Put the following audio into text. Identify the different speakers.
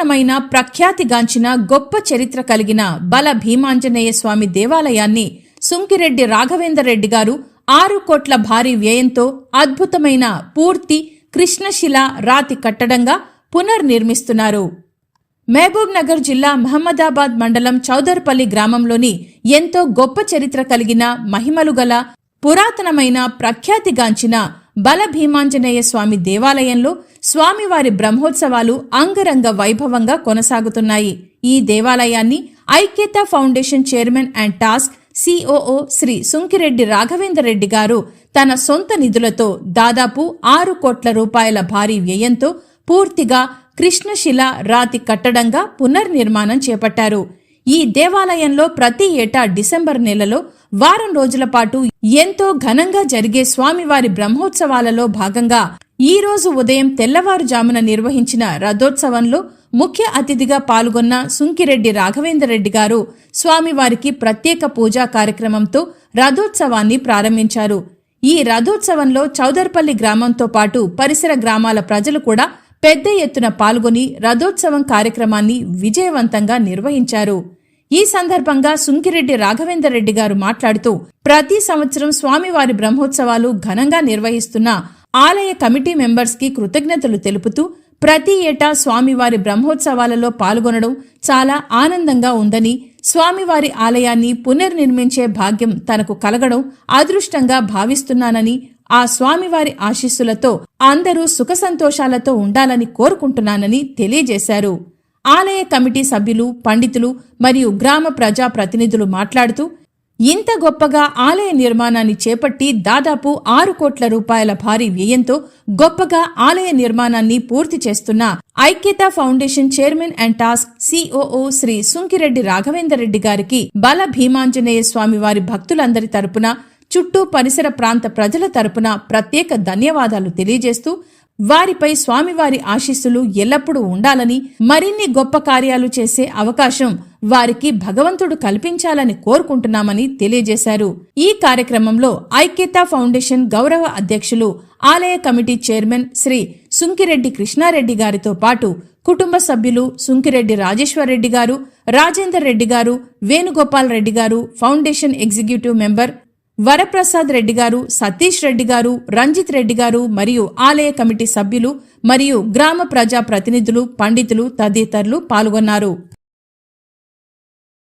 Speaker 1: పురాతనమైన ప్రఖ్యాతిగాంచిన గొప్ప చరిత్ర కలిగిన బల భీమాంజనేయ స్వామి దేవాలయాన్ని సుంకిరెడ్డి రాఘవేందర్ రెడ్డి గారు 6 కోట్ల భారీ వ్యయంతో అద్భుతమైన పూర్తి కృష్ణశిల రాతి కట్టడంగా పునర్నిర్మిస్తున్నారు. మహబూబ్ నగర్ జిల్లా మహమ్మదాబాద్ మండలం చౌదర్పల్లి గ్రామంలోని ఎంతో గొప్ప చరిత్ర కలిగిన మహిమలు గల పురాతనమైన ప్రఖ్యాతిగాంచిన బల భీమాంజనేయ స్వామి దేవాలయంలో స్వామివారి బ్రహ్మోత్సవాలు అంగరంగ వైభవంగా కొనసాగుతున్నాయి. ఈ దేవాలయాన్ని Aikyata foundation chairman and TASK COO Shri Sunkireddy Raghavender Reddy గారు తన సొంత నిధులతో దాదాపు 6 కోట్ల రూపాయల భారీ వ్యయంతో పూర్తిగా కృష్ణశిల రాతి కట్టడంగా పునర్నిర్మాణం చేపట్టారు. ఈ దేవాలయంలో ప్రతి ఏటా డిసెంబర్ నెలలో వారం రోజుల పాటు ఎంతో ఘనంగా జరిగే స్వామివారి బ్రహ్మోత్సవాలలో భాగంగా ఈ రోజు ఉదయం తెల్లవారుజామున నిర్వహించిన రథోత్సవంలో ముఖ్య అతిథిగా పాల్గొన్న సుంకిరెడ్డి రాఘవేందర్ రెడ్డి గారు స్వామివారికి ప్రత్యేక పూజా కార్యక్రమంతో రథోత్సవాన్ని ప్రారంభించారు. ఈ రథోత్సవంలో చౌదర్పల్లి గ్రామంతో పాటు పరిసర గ్రామాల ప్రజలు కూడా పెద్ద ఎత్తున పాల్గొని రథోత్సవం కార్యక్రమాన్ని విజయవంతంగా నిర్వహించారు. ఈ సందర్భంగా సుంకిరెడ్డి రాఘవేందర్ రెడ్డి గారు మాట్లాడుతూ ప్రతి సంవత్సరం స్వామివారి బ్రహ్మోత్సవాలు ఘనంగా నిర్వహిస్తున్న ఆలయ కమిటీ మెంబర్స్ కి కృతజ్ఞతలు తెలుపుతూ ప్రతి ఏటా స్వామివారి బ్రహ్మోత్సవాలలో పాల్గొనడం చాలా ఆనందంగా ఉందని, స్వామివారి ఆలయాన్ని పునర్నిర్మించే భాగ్యం తనకు కలగడం అదృష్టంగా భావిస్తున్నానని, ఆ స్వామివారి ఆశీస్సులతో అందరూ సుఖ సంతోషాలతో ఉండాలని కోరుకుంటున్నానని తెలియజేశారు. ఆలయ కమిటీ సభ్యులు, పండితులు మరియు గ్రామ ప్రజా ప్రతినిధులు మాట్లాడుతూ ఇంత గొప్పగా ఆలయ నిర్మాణాన్ని చేపట్టి దాదాపు 6 కోట్ల రూపాయల భారీ వ్యయంతో గొప్పగా ఆలయ నిర్మాణాన్ని పూర్తి చేస్తున్న Aikyata foundation chairman and TASK COO Shri Sunkireddy Raghavender Reddy గారికి బల భీమాంజనేయ స్వామి వారి భక్తులందరి తరపున, చుట్టూ పరిసర ప్రాంత ప్రజల తరపున ప్రత్యేక ధన్యవాదాలు తెలియజేస్తూ వారిపై స్వామివారి ఆశీస్సులు ఎల్లప్పుడూ ఉండాలని, మరిన్ని గొప్ప కార్యాలు చేసే అవకాశం వారికి భగవంతుడు కల్పించాలని కోరుకుంటున్నామని తెలియజేశారు. ఈ కార్యక్రమంలో ఐక్యత ఫౌండేషన్ గౌరవ అధ్యక్షులు, ఆలయ కమిటీ చైర్మన్ శ్రీ సుంకిరెడ్డి కృష్ణారెడ్డి గారితో పాటు కుటుంబ సభ్యులు సుంకిరెడ్డి రాజేశ్వర్ రెడ్డి గారు, రాజేందర్ రెడ్డి గారు, వేణుగోపాల్ రెడ్డి గారు, foundation executive member Varaprasad Reddy గారు, సతీష్ రెడ్డి గారు, రంజిత్ రెడ్డి గారు మరియు ఆలయ కమిటీ సభ్యులు మరియు గ్రామ ప్రజా ప్రతినిధులు, పండితులు తదితరులు పాల్గొన్నారు.